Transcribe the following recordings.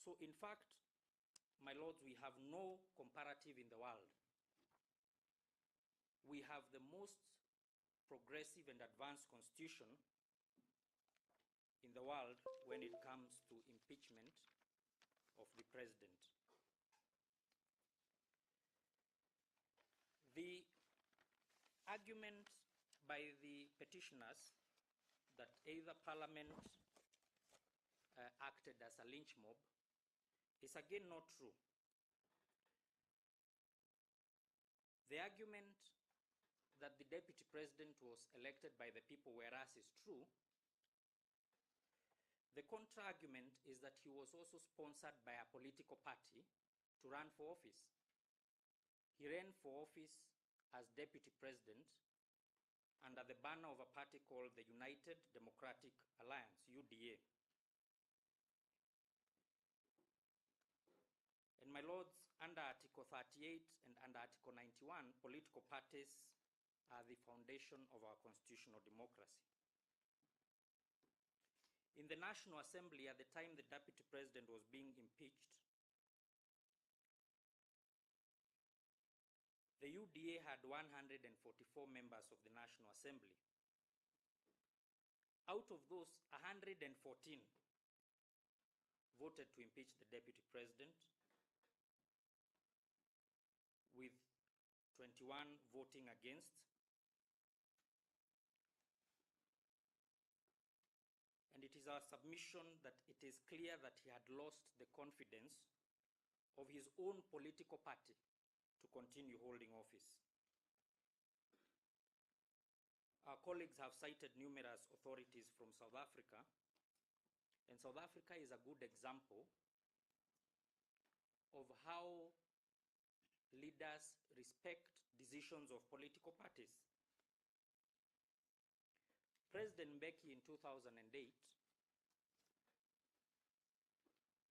So in fact, my lords, we have no comparative in the world. We have the most progressive and advanced constitution in the world when it comes to impeachment of the president. The argument by the petitioners that either Parliament acted as a lynch mob is again not true. The argument that the deputy president was elected by the people, whereas is true, the contra-argument is that he was also sponsored by a political party to run for office. He ran for office as deputy president under the banner of a party called the United Democratic Alliance, UDA. And my lords, under Article 38 and under Article 91, political parties are the foundation of our constitutional democracy. In the National Assembly, at the time the deputy president was being impeached, the UDA had 144 members of the National Assembly. Out of those, 114 voted to impeach the deputy president, with 21 voting against. And it is our submission that it is clear that he had lost the confidence of his own political party to continue holding office. Our colleagues have cited numerous authorities from South Africa, and South Africa is a good example of how leaders respect decisions of political parties. President Mbeki in 2008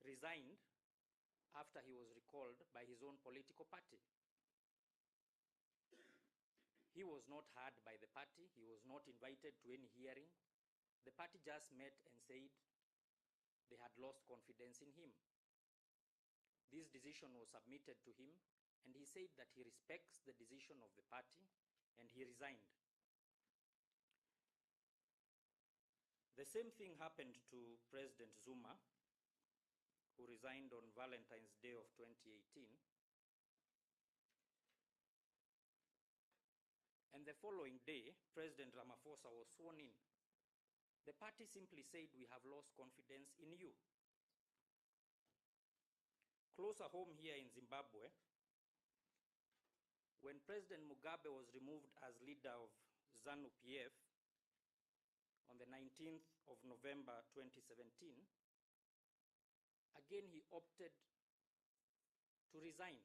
resigned after he was recalled by his own political party. He was not heard by the party. He was not invited to any hearing. The party just met and said they had lost confidence in him. This decision was submitted to him, and he said that he respects the decision of the party, and he resigned. The same thing happened to President Zuma, who resigned on Valentine's Day of 2018. And the following day, President Ramaphosa was sworn in. The party simply said, "We have lost confidence in you." Closer home here in Zimbabwe, when President Mugabe was removed as leader of ZANU-PF on the 19th of November 2017, again he opted to resign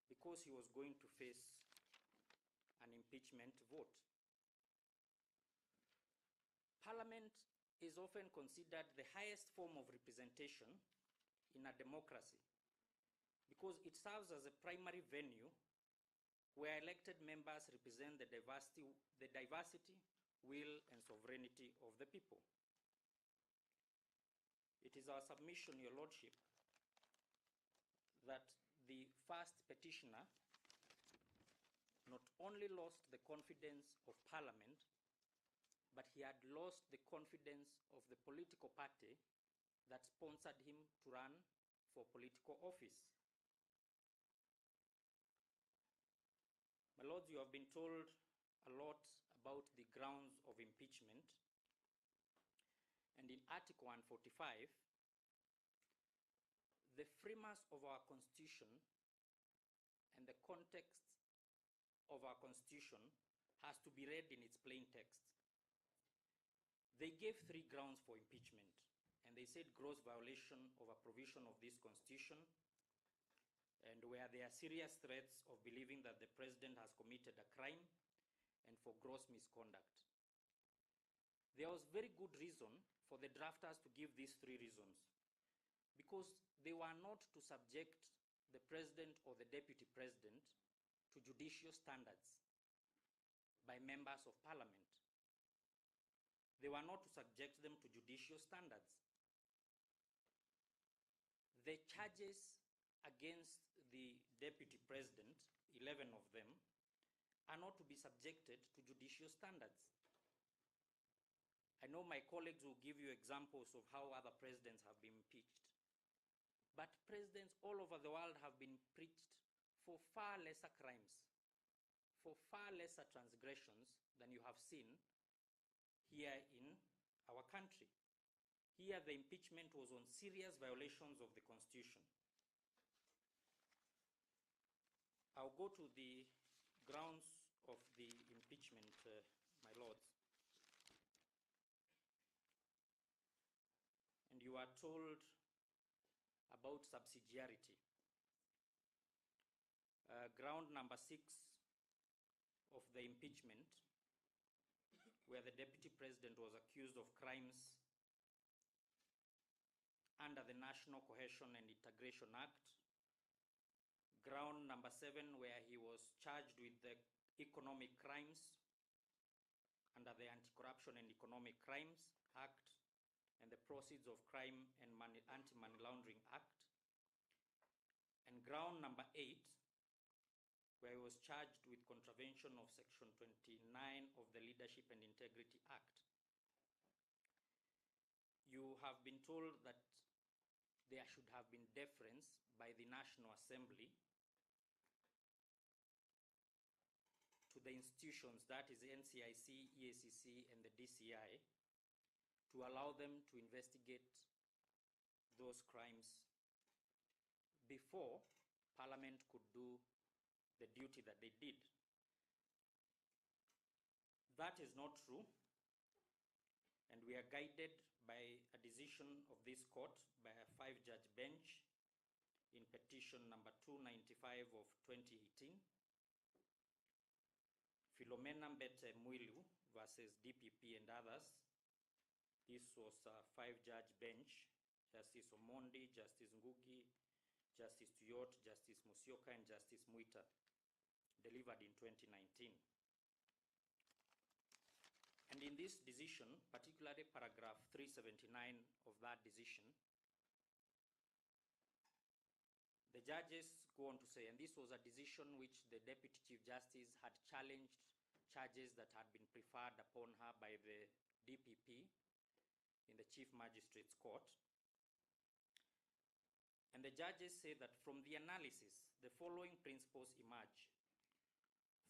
because he was going to face an impeachment vote. Parliament is often considered the highest form of representation in a democracy because it serves as a primary venue where elected members represent the diversity, will, and sovereignty of the people. It is our submission, Your Lordship, that the first petitioner not only lost the confidence of Parliament, but he had lost the confidence of the political party that sponsored him to run for political office. My lords, you have been told a lot about the grounds of impeachment. And in Article 145, the framers of our Constitution and the context of our Constitution has to be read in its plain text. They gave 3 grounds for impeachment, and they said gross violation of a provision of this Constitution, and where there are serious threats of believing that the president has committed a crime, and for gross misconduct. There was very good reason for the drafters to give these 3 reasons, because they were not to subject the president or the deputy president to judicial standards by members of Parliament. They were not to subject them to judicial standards. the charges against the deputy president, 11 of them, are not to be subjected to judicial standards. I know my colleagues will give you examples of how other presidents have been impeached. But presidents all over the world have been impeached for far lesser crimes, for far lesser transgressions than you have seen here in our country. Here, the impeachment was on serious violations of the Constitution. I'll go to the grounds of the impeachment, my lords. And you are told about subsidiarity. Ground number 6 of the impeachment, where the deputy president was accused of crimes under the National Cohesion and Integration Act. Ground number 7, where he was charged with the economic crimes under the Anti-Corruption and Economic Crimes Act and the Proceeds of Crime and Anti-Money Laundering Act. And ground number 8, where he was charged with contravention of Section 29 of the Leadership and Integrity Act. You have been told that there should have been deference by the National Assembly to the institutions, that is NCIC, EACC, and the DCI, to allow them to investigate those crimes before Parliament could do the duty that they did. That is not true, and we are guided by a decision of this court by a 5-judge bench in petition number 295 of 2018, Philomena Mbete Mwilu versus DPP and others. This was a 5-judge bench, Justice Omondi, Justice Ngugi, Justice Tuyot, Justice Musyoka, and Justice Muita, delivered in 2019. And in this decision, particularly paragraph 379 of that decision, the judges go on to say, and this was a decision which the Deputy Chief Justice had challenged charges that had been preferred upon her by the DPP in the Chief Magistrate's Court. And the judges say that from the analysis, the following principles emerge.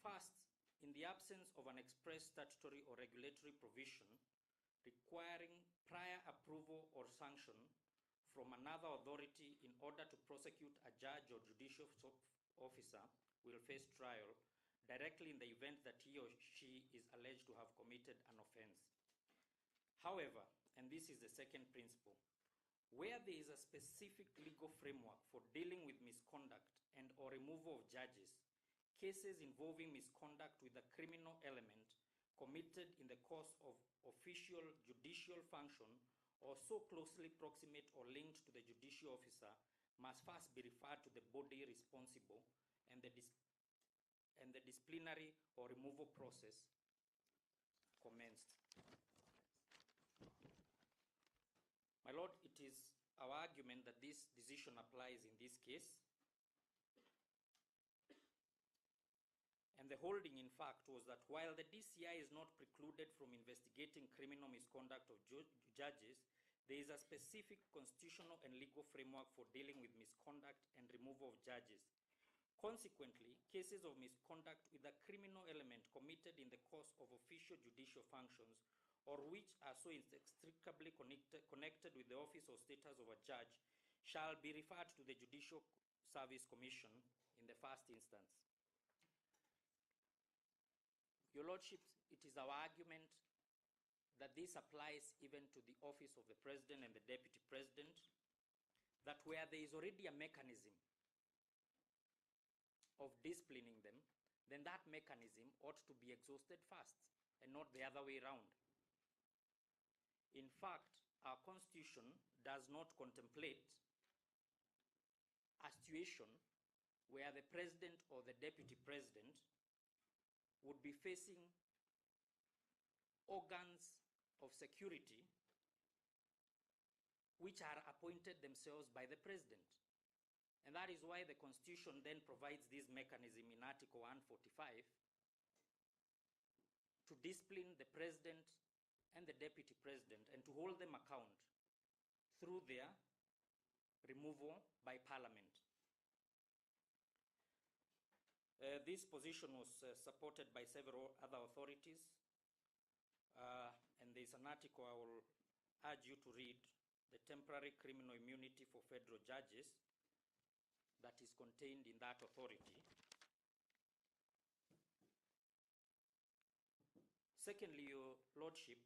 First, in the absence of an express statutory or regulatory provision requiring prior approval or sanction from another authority in order to prosecute a judge or judicial officer will face trial directly in the event that he or she is alleged to have committed an offense. However, and this is the second principle, where there is a specific legal framework for dealing with misconduct and or removal of judges, cases involving misconduct with a criminal element committed in the course of official judicial function or so closely proximate or linked to the judicial officer must first be referred to the body responsible and the disciplinary or removal process commenced. My Lord, it is our argument that this decision applies in this case. And the holding, in fact, was that while the DCI is not precluded from investigating criminal misconduct of judges, there is a specific constitutional and legal framework for dealing with misconduct and removal of judges. Consequently, cases of misconduct with a criminal element committed in the course of official judicial functions or which are so inextricably connected with the office or status of a judge shall be referred to the Judicial Service Commission in the first instance. Your Lordships, it is our argument that this applies even to the office of the President and the Deputy President, that where there is already a mechanism of disciplining them, then that mechanism ought to be exhausted first and not the other way around. In fact, our Constitution does not contemplate a situation where the President or the Deputy President would be facing organs of security which are appointed themselves by the president. And that is why the Constitution then provides this mechanism in Article 145 to discipline the president and the deputy president and to hold them account through their removal by parliament. This position was supported by several other authorities, and there's an article I will urge you to read, The Temporary Criminal Immunity for Federal Judges, that is contained in that authority. Secondly, Your Lordship,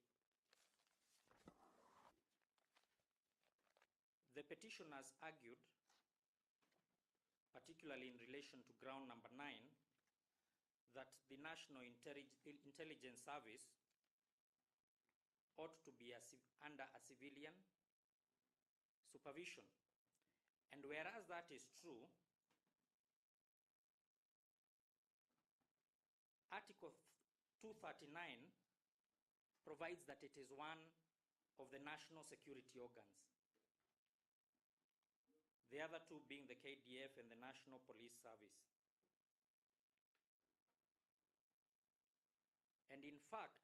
the petitioners argued, particularly in relation to ground number 9, that the National Intelligence Service ought to be under a civilian supervision. And whereas that is true, Article 239 provides that it is one of the national security organs, the other two being the KDF and the National Police Service. And in fact,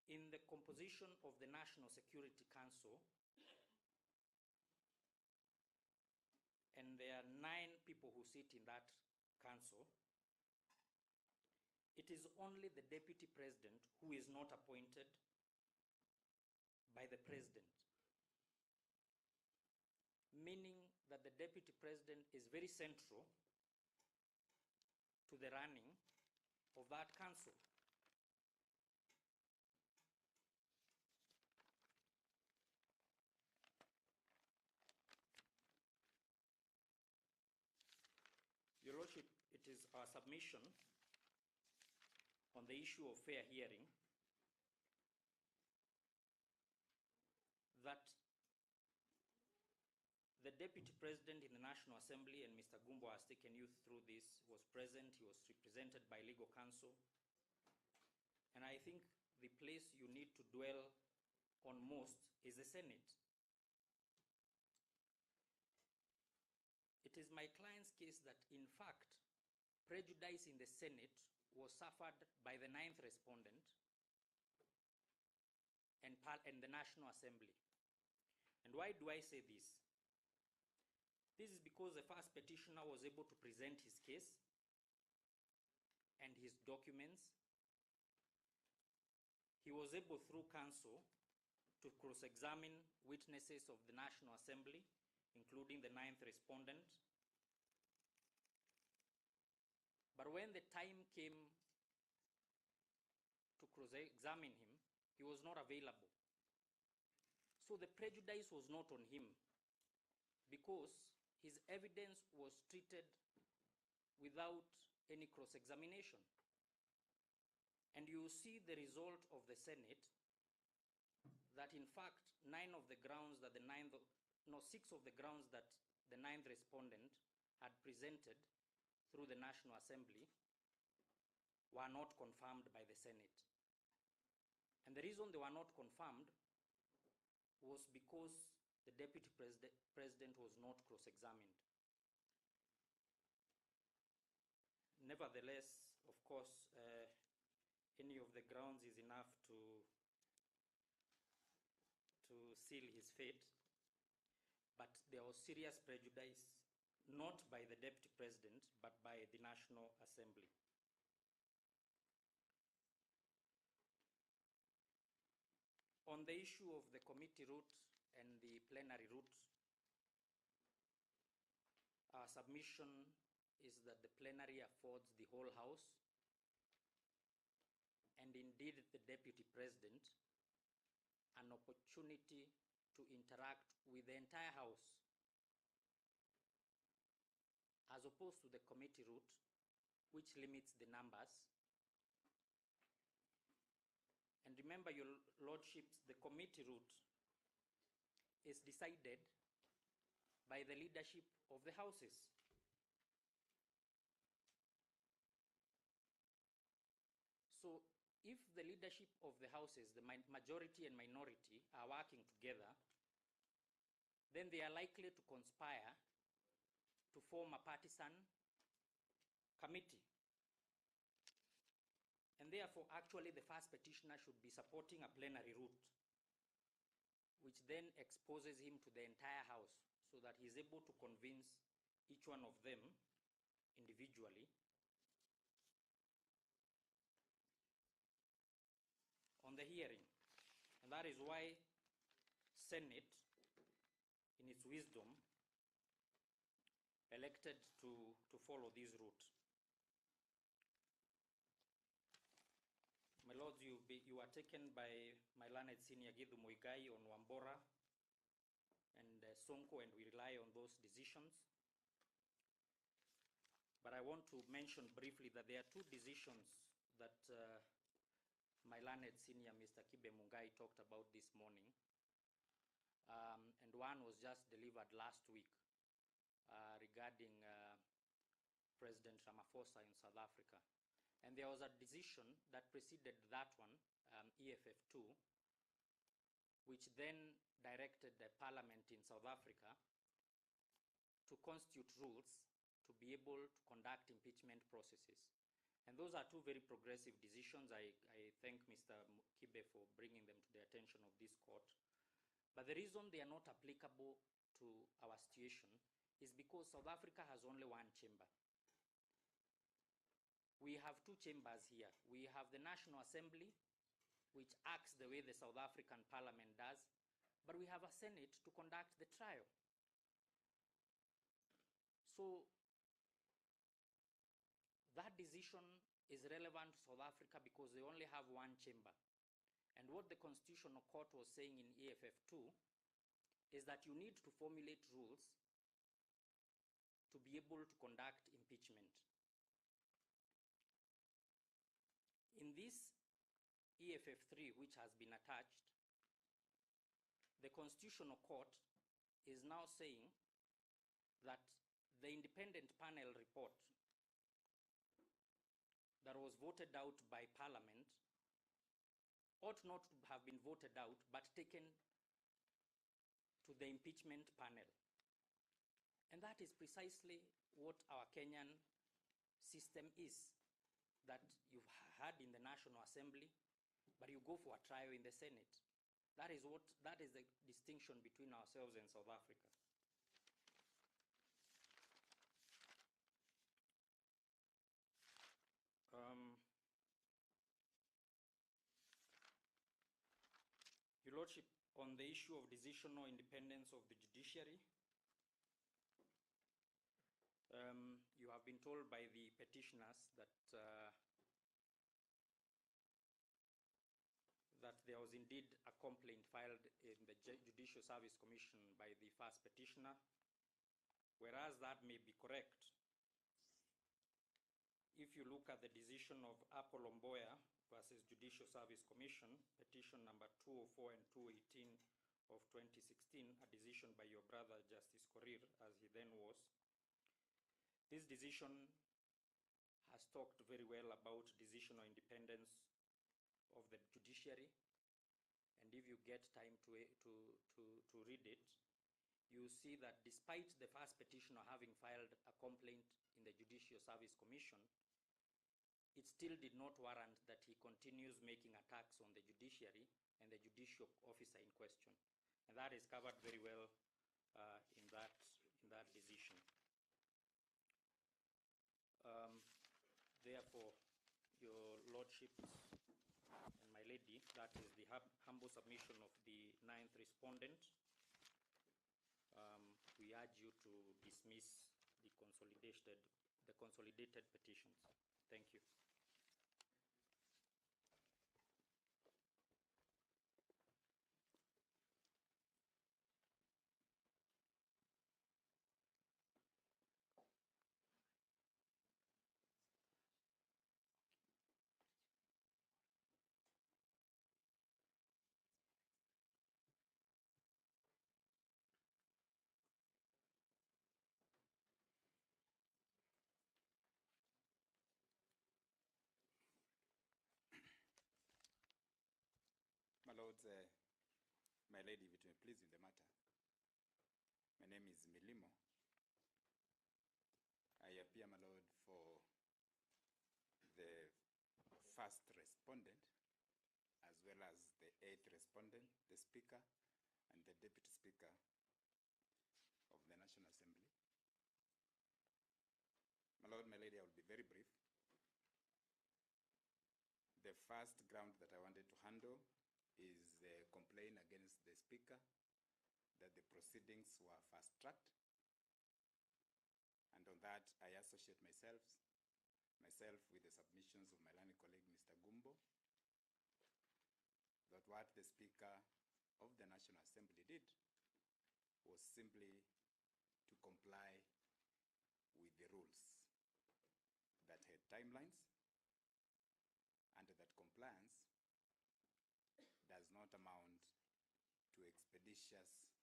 in the composition of the National Security Council, and there are 9 people who sit in that council, it is only the deputy president who is not appointed by the president, meaning that the deputy president is very central to the running of that council. Your Lordship, it is our submission on the issue of fair hearing that the Deputy President in the National Assembly, and Mr. Gumbo has taken you through this, was present. He was represented by legal counsel. And I think the place you need to dwell on most is the Senate. It is my client's case that, in fact, prejudice in the Senate was suffered by the 9th respondent and the National Assembly. And why do I say this? This is because the first petitioner was able to present his case and his documents. He was able, through counsel, to cross-examine witnesses of the National Assembly, including the 9th respondent. But when the time came to cross-examine him, he was not available. So the prejudice was not on him, because his evidence was treated without any cross-examination. And you see the result of the Senate, that in fact, 6 of the grounds that the 9th respondent had presented through the National Assembly were not confirmed by the Senate. And the reason they were not confirmed was because the Deputy President was not cross-examined. Nevertheless, of course, any of the grounds is enough to seal his fate. But there was serious prejudice, not by the Deputy President, but by the National Assembly. On the issue of the committee route and the plenary route, our submission is that the plenary affords the whole House, and indeed the Deputy President, an opportunity to interact with the entire House, as opposed to the committee route, which limits the numbers. And remember, Your Lordships, the committee route is decided by the leadership of the Houses. So if the leadership of the Houses, the majority and minority, are working together, then they are likely to conspire to form a partisan committee. And therefore, actually, the first petitioner should be supporting a plenary route, which then exposes him to the entire House so that he's able to convince each one of them individually on the hearing. And that is why Senate, in its wisdom, elected to follow this route. My lords, you are taken by my learned senior Githu Muigai on Wambora and Sonko, and we rely on those decisions. But I want to mention briefly that there are two decisions that my learned senior Mr. Kibe Mungai talked about this morning. And one was just delivered last week regarding President Ramaphosa in South Africa. And there was a decision that preceded that one, EFF2, which then directed the parliament in South Africa to constitute rules to be able to conduct impeachment processes. And those are two very progressive decisions. I thank Mr. Kibe for bringing them to the attention of this court. But the reason they are not applicable to our situation is because South Africa has only one chamber. We have two chambers here. We have the National Assembly, which acts the way the South African Parliament does, but we have a Senate to conduct the trial. So that decision is relevant to South Africa because they only have one chamber. And what the Constitutional Court was saying in EFF2 is that you need to formulate rules to be able to conduct impeachment. In this EFF3, which has been attached, the Constitutional Court is now saying that the independent panel report that was voted out by Parliament ought not to have been voted out, but taken to the impeachment panel. And that is precisely what our Kenyan system is, that you've had in the National Assembly, but you go for a trial in the Senate. That is the distinction between ourselves and South Africa. Your Lordship, on the issue of decisional independence of the judiciary, you have been told by the petitioners that there was indeed a complaint filed in the Judicial Service Commission by the first petitioner. Whereas that may be correct, if you look at the decision of Apollo Mboya versus Judicial Service Commission, petition number 204 and 218 of 2016, a decision by your brother Justice Korir, as he then was, this decision has talked very well about decisional independence of the judiciary. And if you get time to read it, you see that despite the first petitioner having filed a complaint in the Judicial Service Commission, it still did not warrant that he continues making attacks on the judiciary and the judicial officer in question. And that is covered very well in that decision. Therefore, your lordships and my lady, that is the humble submission of the 9th respondent. We urge you to dismiss the consolidated petitions. Thank you. My lords, my lady, if it may please in the matter. My name is Milimo. I appear, my lord, for the first respondent, as well as the 8th respondent, the Speaker and the Deputy Speaker of the National Assembly. My lord, my lady, I will be very brief. The first ground that I wanted to handle is a complaint against the Speaker that the proceedings were fast-tracked. And on that, I associate myself with the submissions of my learned colleague, Mr. Gumbo, that what the Speaker of the National Assembly did was simply to comply with the rules that had timelines, and that compliance does not amount to expeditious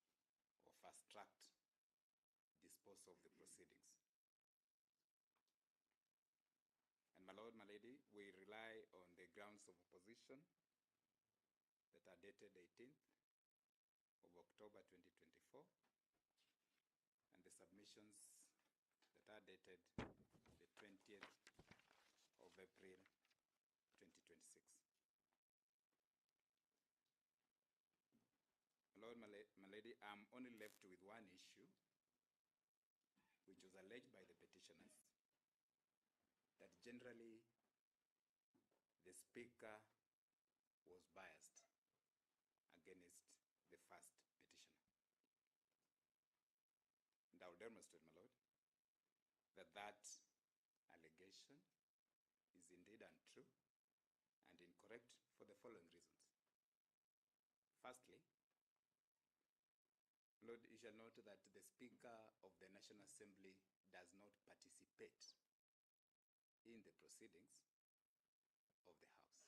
or fast-tracked disposal of the proceedings. And my lord, my lady, we rely on the grounds of opposition that are dated 18th of October 2024, and the submissions that are dated the 20th of April 2026. My lord, my lady, I'm only left with one issue, which was alleged by the petitioners, that generally the Speaker was biased against the first petitioner. And I will demonstrate, my lord, that that allegation is indeed untrue and incorrect for the following reasons. Firstly, Lord, you shall note that the Speaker of the National Assembly does not participate in the proceedings of the House.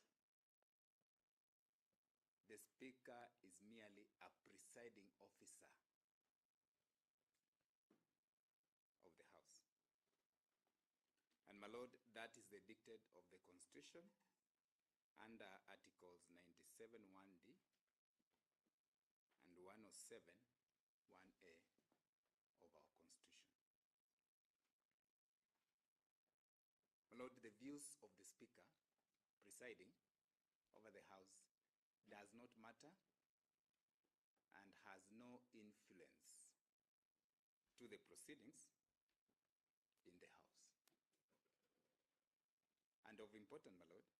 The Speaker is merely a presiding officer of the House. And my lord, that is the dictate of the Constitution under Articles 97 1D and 107 1A of our Constitution. My lord, the views of the Speaker presiding over the House does not matter and has no influence to the proceedings in the House. And of importance, my lord,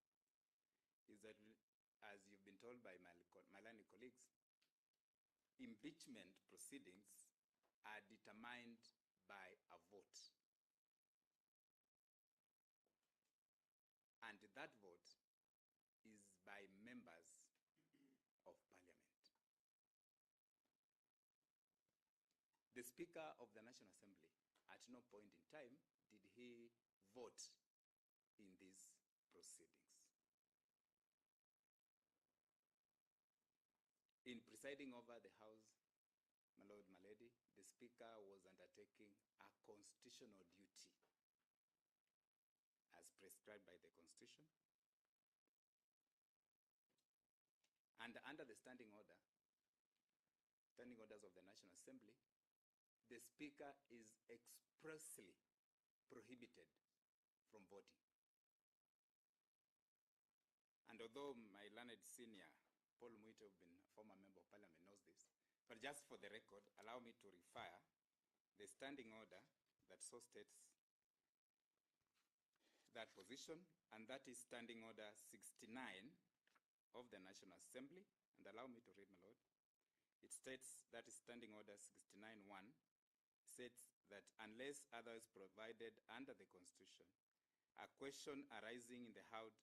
is that, as you've been told by my learned colleagues, impeachment proceedings are determined by a vote. And that vote is by members of Parliament. The Speaker of the National Assembly, at no point in time did he vote in these proceedings. In presiding over the House, my lord, my lady, the Speaker was undertaking a constitutional duty as prescribed by the Constitution. And under the standing orders of the National Assembly, the Speaker is expressly prohibited from voting. And although my learned senior, Paul Mwite, a former member of Parliament, knows this, but just for the record, allow me to refer the standing order that so states that position, and that is Standing Order 69 of the National Assembly. And allow me to read, my lord. It states, that is Standing Order 69(1), states that unless otherwise provided under the Constitution, a question arising in the House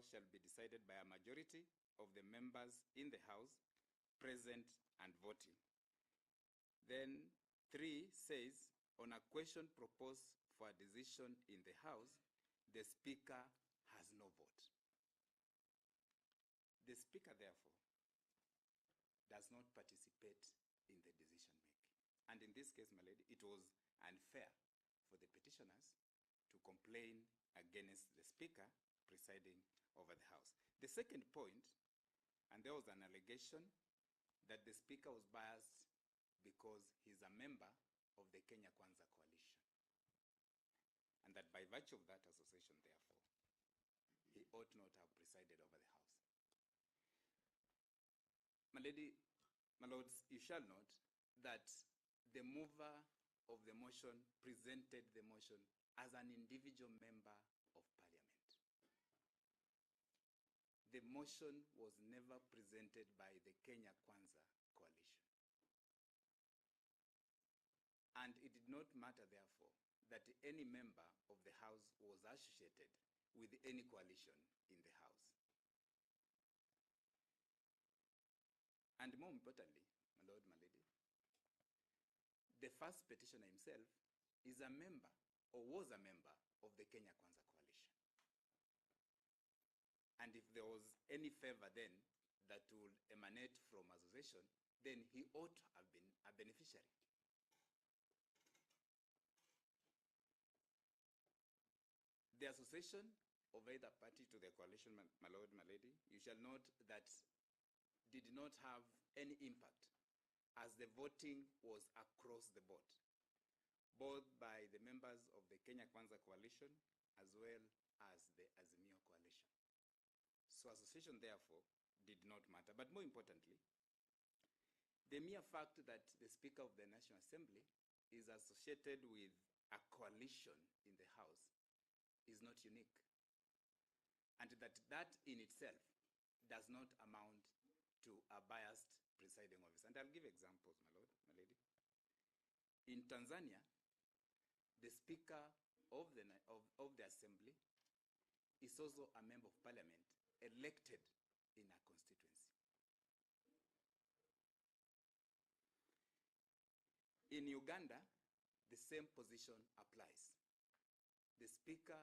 shall be decided by a majority of the members in the House present and voting. Then 3 says, on a question proposed for a decision in the House, the Speaker has no vote. The Speaker, therefore, does not participate in the decision making. And in this case, my lady, it was unfair for the petitioners to complain against the Speaker presiding over the House. The second point, and there was an allegation that the Speaker was biased because he's a member of the Kenya Kwanza coalition. And that by virtue of that association, therefore, he ought not have presided over the House. My lords, you shall note that the mover of the motion presented the motion as an individual member of parliament. The motion was never presented by the Kenya Kwanza coalition. And it did not matter, therefore, that any member of the House was associated with any coalition in the House. And more importantly, my lord, my lady, the first petitioner himself is a member, or was a member, of the Kenya Kwanza coalition. And if there was any favor then that would emanate from association, then he ought to have been a beneficiary. The association of either party to the coalition, my lord, my lady, you shall note that did not have any impact, as the voting was across the board, both by the members of the Kenya Kwanza coalition as well as the Azimio coalition. So association, therefore, did not matter. But more importantly, the mere fact that the Speaker of the National Assembly is associated with a coalition in the House is not unique. And that in itself does not amount to a biased presiding officer. And I'll give examples, my lord, my lady. In Tanzania, the Speaker of the Assembly is also a member of parliament elected in a constituency. In Uganda, the same position applies. The Speaker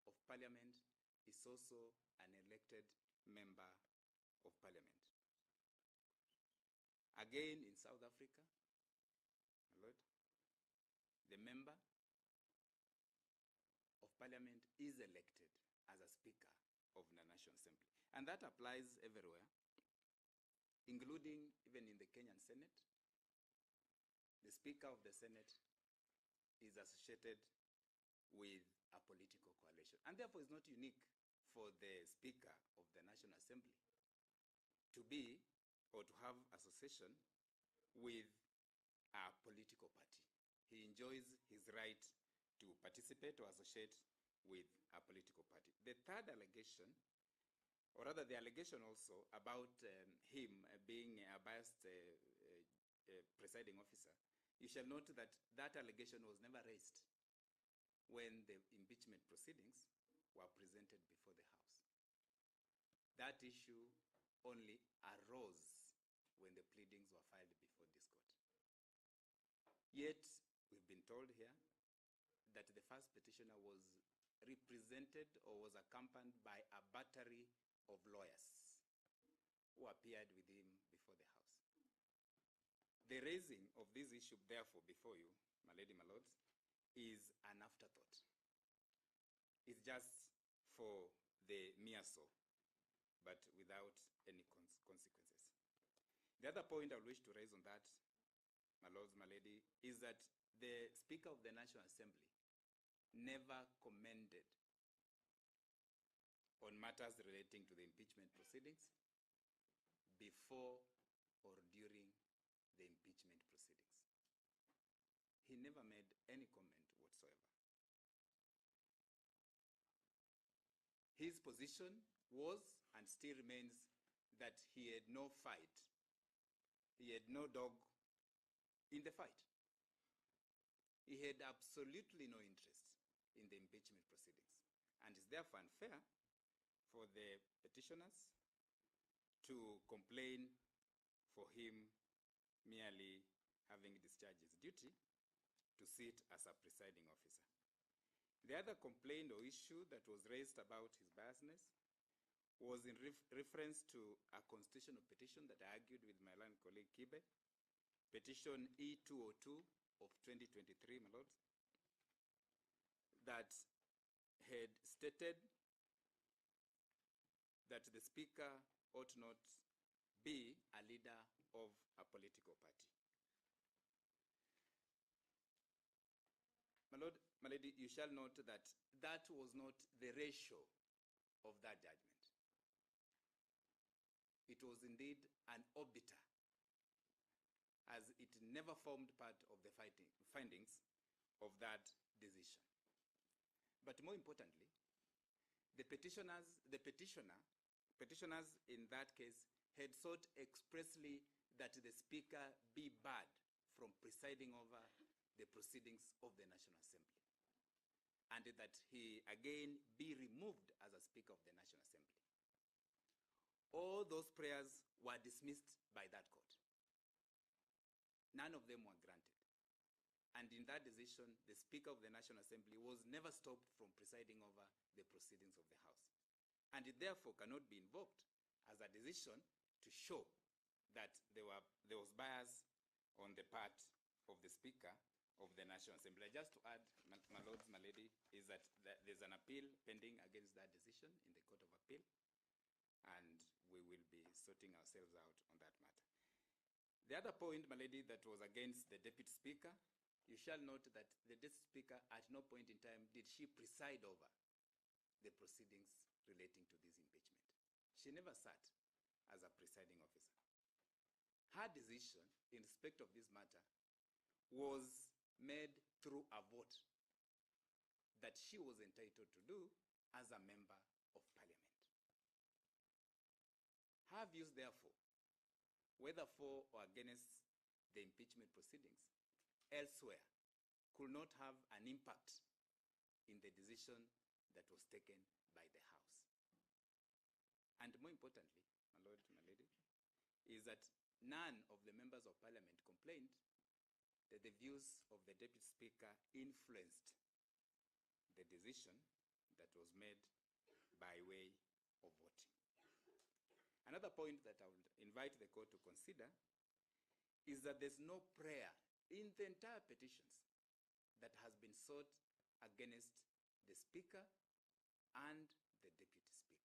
of Parliament is also an elected member of Parliament. Again, in South Africa, my lord, the member of Parliament is elected as a Speaker of the National Assembly. And that applies everywhere, including even in the Kenyan Senate. The Speaker of the Senate is associated with a political coalition. And therefore, it's not unique for the Speaker of the National Assembly to be or to have association with a political party. He enjoys his right to participate or associate with a political party. The third allegation, or rather the allegation also about him being a biased presiding officer, you shall note that that allegation was never raised when the impeachment proceedings were presented before the House. That issue only arose when the pleadings were filed before this court. Yet, we've been told here that the first petitioner was represented or was accompanied by a battery of lawyers who appeared with him before the House. The raising of this issue, therefore, before you, my lady, my lords, is an afterthought. It's just for the mere so, but without any consequences. The other point I wish to raise on that, my lords, my lady, is that the Speaker of the National Assembly never commented on matters relating to the impeachment proceedings before or during the impeachment proceedings. He never made any comment whatsoever. His position was and still remains that he had no fight. He had no dog in the fight. He had absolutely no interest in the impeachment proceedings. And it's therefore unfair for the petitioners to complain for him merely having discharged his duty to sit as a presiding officer. The other complaint or issue that was raised about his biasness was in reference to a constitutional petition that I argued with my learned colleague Kibe, petition E202 of 2023, my lords, that had stated that the Speaker ought not be a leader of a political party. my lady, you shall note that that was not the ratio of that judgment. It was indeed an obiter, as it never formed part of the findings of that decision. But more importantly, the petitioners in that case had sought expressly that the Speaker be barred from presiding over the proceedings of the National Assembly, and that he again be removed as a Speaker of the National Assembly. All those prayers were dismissed by that court. None of them were granted. And in that decision, the Speaker of the National Assembly was never stopped from presiding over the proceedings of the House. And it therefore cannot be invoked as a decision to show that there was bias on the part of the Speaker of the National Assembly. Just to add, my lords, my lady, is that there's an appeal pending against that decision in the Court of Appeal, and we will be sorting ourselves out on that matter. The other point, my lady, that was against the Deputy Speaker, you shall note that the Deputy Speaker at no point in time did she preside over the proceedings relating to this impeachment. She never sat as a presiding officer. Her decision in respect of this matter was made through a vote that she was entitled to do as a member of Parliament. Her views, therefore, whether for or against the impeachment proceedings elsewhere, could not have an impact in the decision that was taken by the House. And more importantly, my lord, my lady, is that none of the members of Parliament complained that the views of the Deputy Speaker influenced the decision that was made by way of voting. Another point that I would invite the court to consider is that there's no prayer in the entire petitions that has been sought against the Speaker and the Deputy Speaker.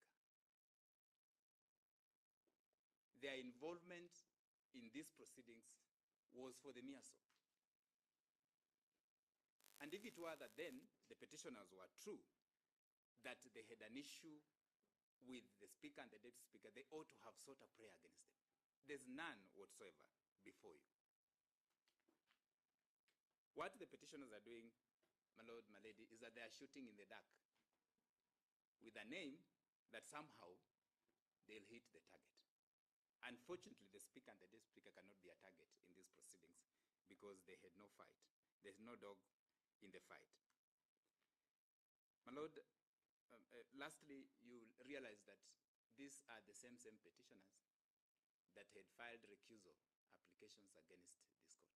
Their involvement in these proceedings was for the mere so. And if it were that then the petitioners were true, that they had an issue with the Speaker and the Deputy Speaker, they ought to have sought a prayer against them. There's none whatsoever before you. What the petitioners are doing, my lord, my lady, is that they are shooting in the dark with a name that somehow they'll hit the target. Unfortunately, the Speaker and the Deputy Speaker cannot be a target in these proceedings because they had no fight. There's no dog in the fight. My lord, lastly, you realize that these are the same petitioners that had filed recusal applications against this court.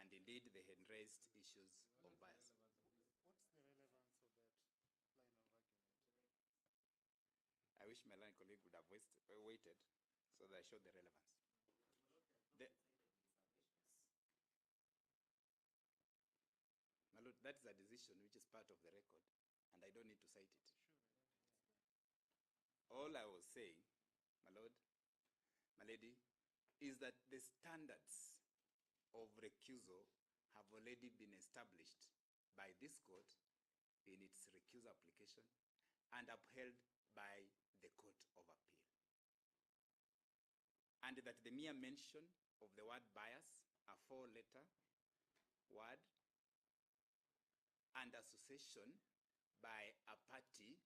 And indeed, they had raised issues of bias. What's the relevance of that line of argument? I wish my line colleague would have waited so that I showed the relevance. My lord, that is a decision which is part of the record, and I don't need to cite it. All I was saying, my lord, my lady, is that the standards of recusal have already been established by this court in its recusal application and upheld by the Court of Appeal. And that the mere mention of the word bias, a four-letter word, and association by a party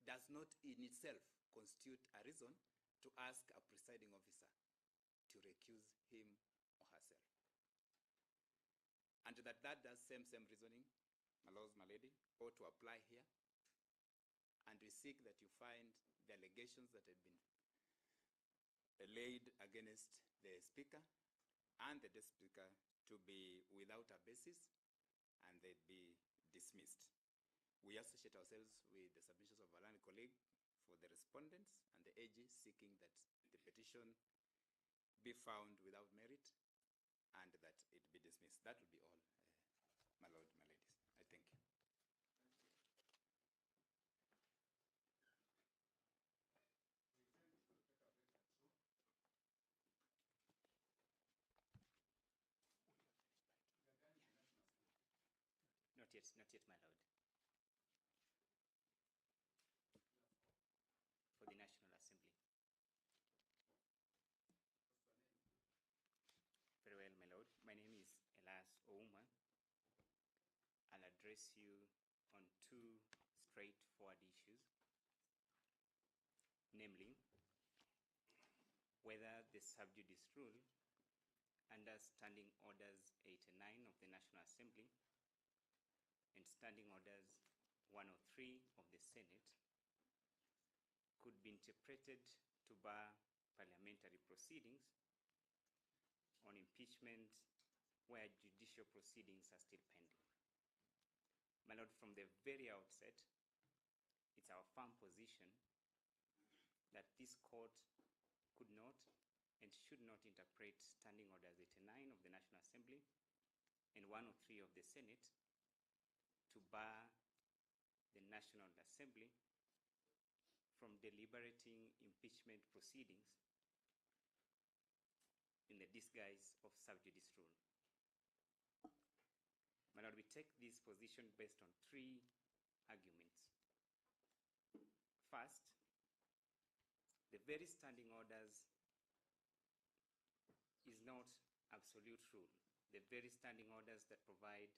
does not in itself constitute a reason to ask a presiding officer to recuse him or herself. And that does same reasoning, my lords, my lady, ought to apply here. And we seek that you find the allegations that have been laid against the Speaker and the Deputy Speaker to be without a basis, and they'd be dismissed. We associate ourselves with the submissions of our learned colleague for the respondents and the AG seeking that the petition be found without merit and that it be dismissed. That will be all, my lord, my ladies. I thank you. yet, my lord. For the National Assembly. Very well, my lord. My name is Elias Ouma. I'll address you on two straightforward issues, namely, whether the sub judice rule under Standing Orders 89 of the National Assembly and Standing Orders 103 of the Senate could be interpreted to bar parliamentary proceedings on impeachment where judicial proceedings are still pending. My lord, from the very outset, it's our firm position that this court could not and should not interpret Standing Orders 89 of the National Assembly and 103 of the Senate to bar the National Assembly from deliberating impeachment proceedings in the disguise of sub judice rule. My lord, we take this position based on three arguments. First, the very Standing Orders is not absolute rule. The very Standing Orders that provide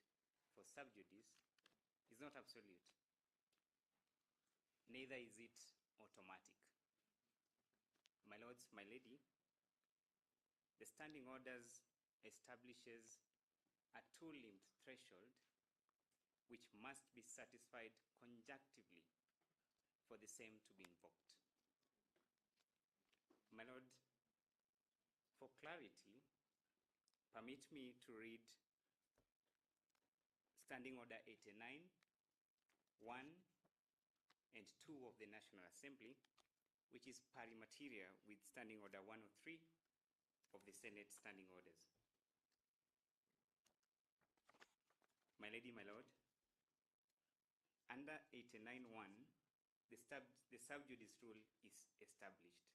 for sub judice is not absolute. Neither is it automatic. My lords, my lady, the Standing Orders establishes a two-limbed threshold which must be satisfied conjunctively for the same to be invoked. My lord, for clarity, permit me to read Standing Order 89, 1 and 2 of the National Assembly, which is pari materia with Standing Order 103 of the Senate Standing Orders. My lady, my lord, under 89.1, the sub judice rule is established.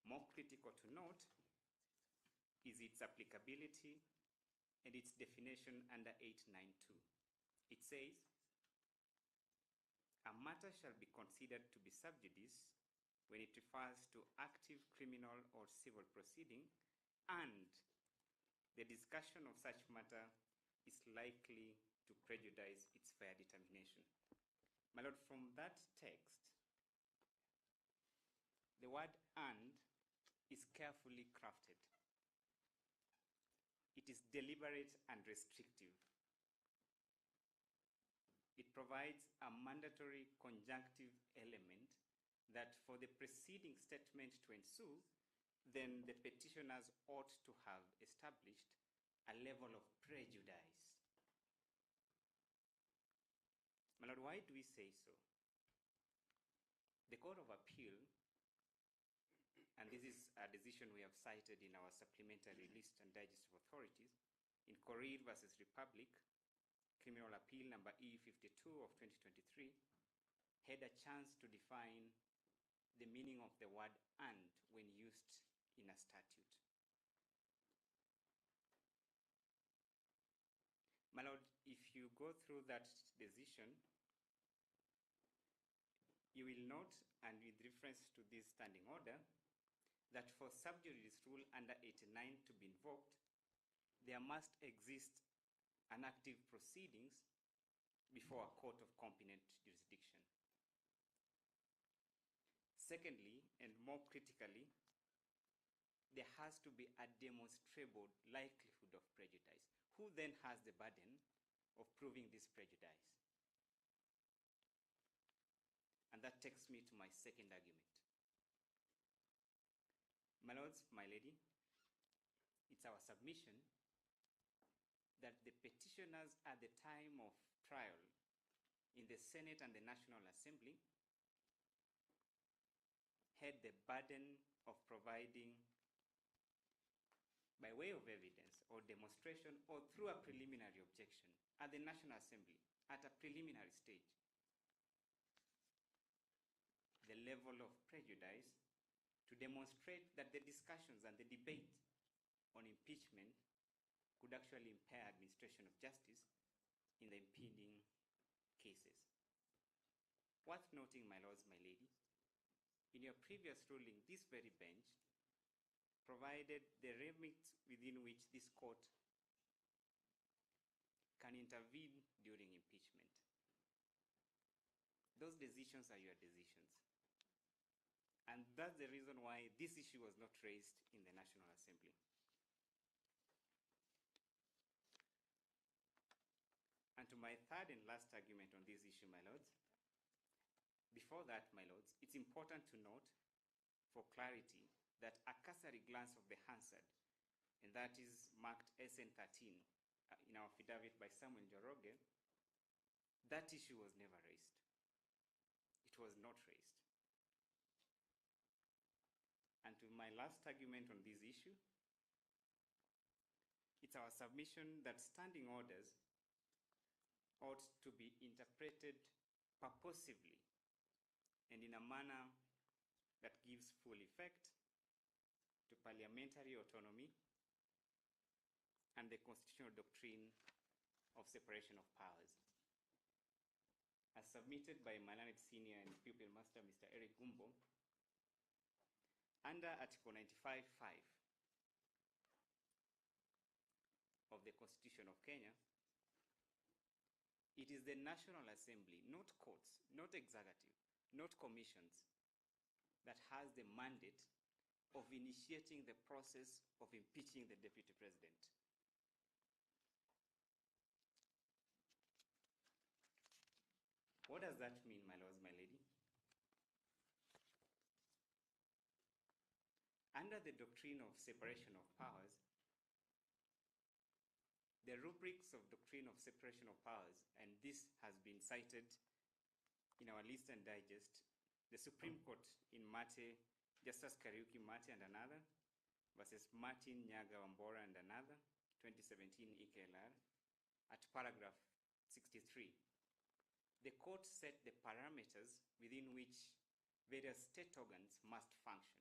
More critical to note is its applicability and its definition under 892. It says, a matter shall be considered to be sub judice when it refers to active criminal or civil proceeding and the discussion of such matter is likely to prejudice its fair determination. My lord, from that text, the word "and" is carefully crafted. It is deliberate and restrictive. It provides a mandatory conjunctive element that for the preceding statement to ensue, then the petitioners ought to have established a level of prejudice. My lord, why do we say so? The Court of Appeal, and this is a decision we have cited in our supplementary list and digest of authorities, in Korir versus Republic, Criminal Appeal number E52 of 2023, had a chance to define the meaning of the word "and" when used in a statute. My lord, if you go through that decision, you will note, and with reference to this standing order, that for sub judice rule under 89 to be invoked, there must exist an active proceedings before a court of competent jurisdiction. Secondly, and more critically, there has to be a demonstrable likelihood of prejudice. Who then has the burden of proving this prejudice? And that takes me to my second argument. My lords, my lady, it's our submission that the petitioners at the time of trial in the Senate and the National Assembly had the burden of providing, by way of evidence or demonstration or through a preliminary objection at the National Assembly at a preliminary stage, the level of prejudice to demonstrate that the discussions and the debate on impeachment could actually impair administration of justice in the impending cases. Worth noting, my lords, my lady, in your previous ruling, this very bench provided the remit within which this court can intervene during impeachment. Those decisions are your decisions. And that's the reason why this issue was not raised in the National Assembly. And to my third and last argument on this issue, my lords, before that, my lords, it's important to note for clarity that a cursory glance of the Hansard, and that is marked SN13 in our affidavit by Samuel Njoroge, that issue was never raised. It was not raised. And to my last argument on this issue, it's our submission that standing orders ought to be interpreted purposively and in a manner that gives full effect to parliamentary autonomy and the constitutional doctrine of separation of powers. As submitted by my learned senior and pupil master, Mr. Eric Gumbo, under Article 95(5) of the Constitution of Kenya, it is the National Assembly, not courts, not executive, not commissions, that has the mandate of initiating the process of impeaching the Deputy President. What does that mean, my lords, my lady? Under the doctrine of separation of powers, the rubrics of doctrine of separation of powers, and this has been cited in our list and digest, the Supreme Court in Mate, Justice Kariuki Mate and another, versus Martin Nyaga Wambora and another, 2017 EKLR, at paragraph 63. The court set the parameters within which various state organs must function.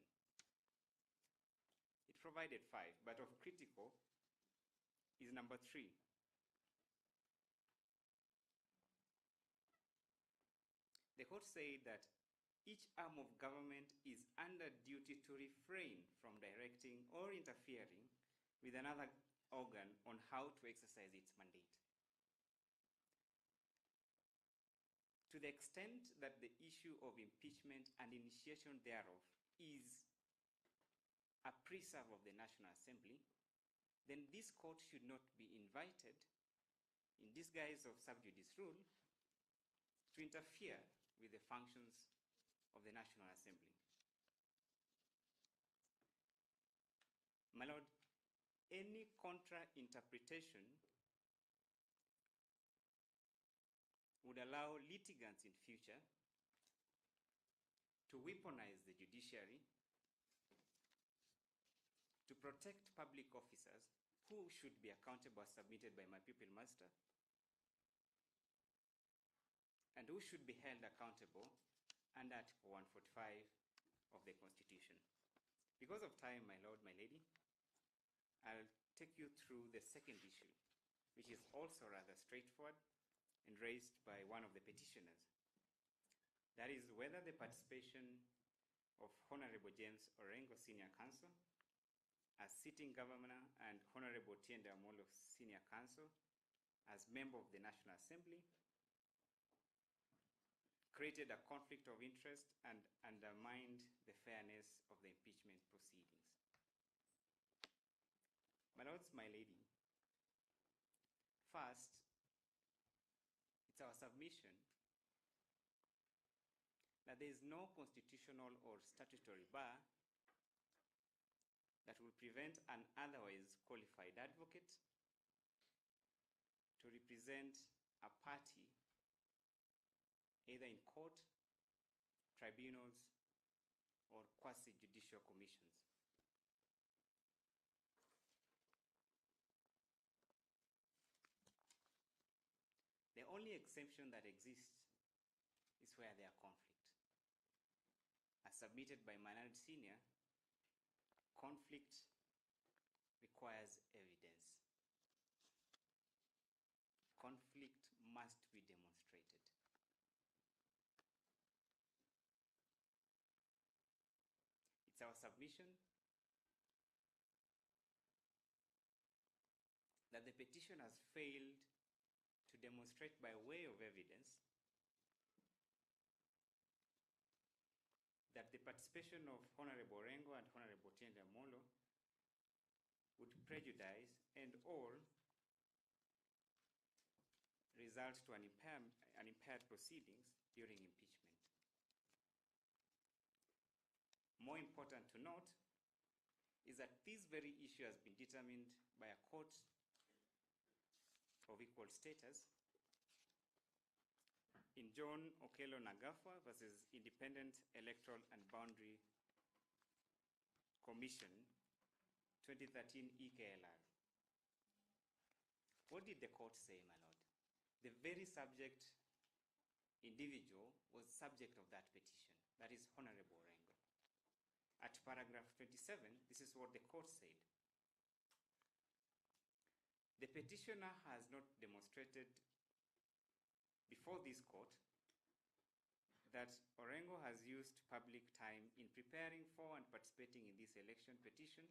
It provided 5, but of critical is number 3. The court said that each arm of government is under duty to refrain from directing or interfering with another organ on how to exercise its mandate. To the extent that the issue of impeachment and initiation thereof is a preserve of the National Assembly, then this court should not be invited, in disguise of sub judice rule, to interfere with the functions of the National Assembly. My lord, any contra-interpretation would allow litigants in future to weaponize the judiciary to protect public officers who should be accountable as submitted by my pupil master and who should be held accountable under Article 145 of the Constitution. Because of time, my lord, my lady, I'll take you through the second issue, which is also rather straightforward and raised by one of the petitioners. That is whether the participation of Honorable James Orengo, Senior Counsel, as sitting governor, and Honorable Tienda Amolo, Senior Counsel, as member of the National Assembly, created a conflict of interest and undermined the fairness of the impeachment proceedings. My lords, my lady, first, it's our submission that there is no constitutional or statutory bar that will prevent an otherwise qualified advocate to represent a party either in court, tribunals, or quasi-judicial commissions. The only exemption that exists is where there are conflict. As submitted by Manad Senior, conflict requires evidence. Conflict must be demonstrated. It's our submission that the petition has failed to demonstrate by way of evidence that the participation of Honorable Rengo and Honorable Tenda Molo would prejudice and or result to an impaired proceedings during impeachment. More important to note is that this very issue has been determined by a court of equal status in John Okello Nagafa versus Independent Electoral and Boundary Commission, 2013 EKLR. What did the court say, my lord? The very subject individual was subject of that petition, that is Honorable Rengo. At paragraph 27, this is what the court said. The petitioner has not demonstrated before this court that Orengo has used public time in preparing for and participating in this election petition.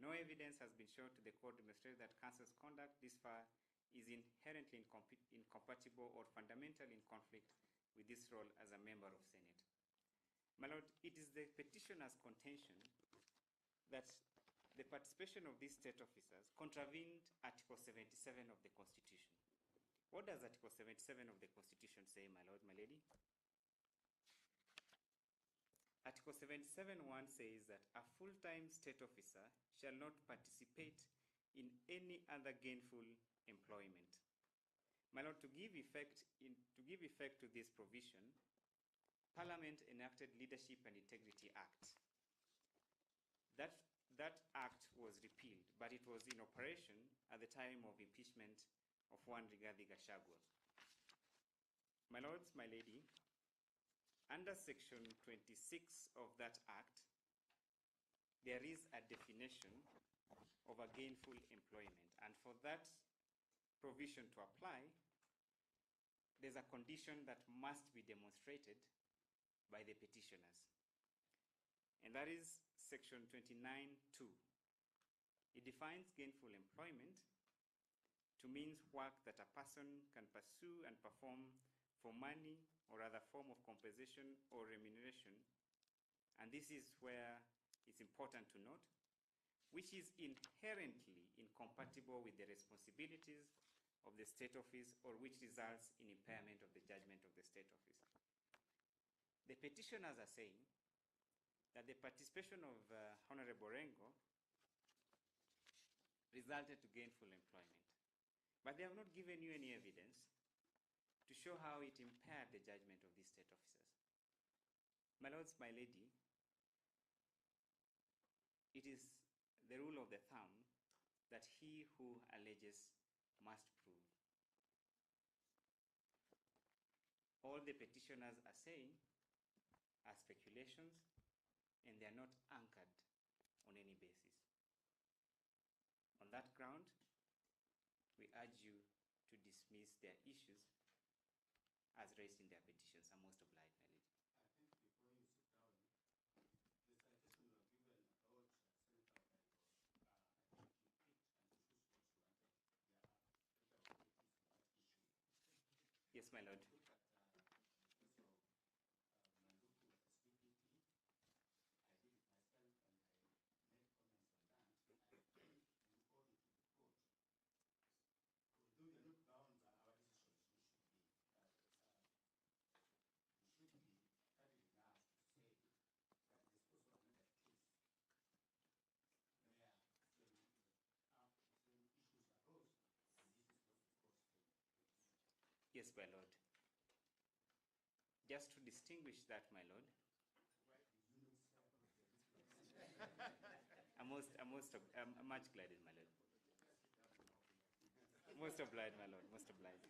No evidence has been shown to the court demonstrating that council's conduct this far is inherently incompatible or fundamentally in conflict with this role as a member of Senate. My lord, it is the petitioner's contention that the participation of these state officers contravened Article 77 of the Constitution. What does Article 77 of the Constitution say, my lord, my lady? Article 77(1) says that a full-time state officer shall not participate in any other gainful employment. My lord, to give effect to this provision, Parliament enacted Leadership and Integrity Act. That act was repealed, but it was in operation at the time of impeachment of one Rigathi Gachagua. My lords, my lady, under section 26 of that act, there is a definition of a gainful employment. And for that provision to apply, there's a condition that must be demonstrated by the petitioners. And that is section 29(2). It defines gainful employment to mean work that a person can pursue and perform for money or other form of compensation or remuneration. And this is where it's important to note, which is inherently incompatible with the responsibilities of the state office or which results in impairment of the judgment of the state office. The petitioners are saying that the participation of Honorable Rengo resulted to gainful employment. But they have not given you any evidence to show how it impaired the judgment of these state officers. My lords, my lady, it is the rule of the thumb that he who alleges must prove. All the petitioners are saying are speculations, and they are not anchored on any basis. On that ground, we urge you to dismiss their issues as raised in their petitions. I'm most obliged, my lady. I think before you sit down, the citation you were given about Senator Orengo, I think you picked and you chose what you wanted. There are better objectives on that issue. Yes, my lord. Look at the case of Manduku SPPT. I did it myself and I made comments on that. I think you owe it to the court. Although you're not bound by our decisions, you should be candid enough to say that there's also another case where same issues arose, and this is what the court said. Yes, my lord. Just to distinguish that, my lord, Why did you not say about the I'm much glad, my lord. Most obliged, my lord, most obliged.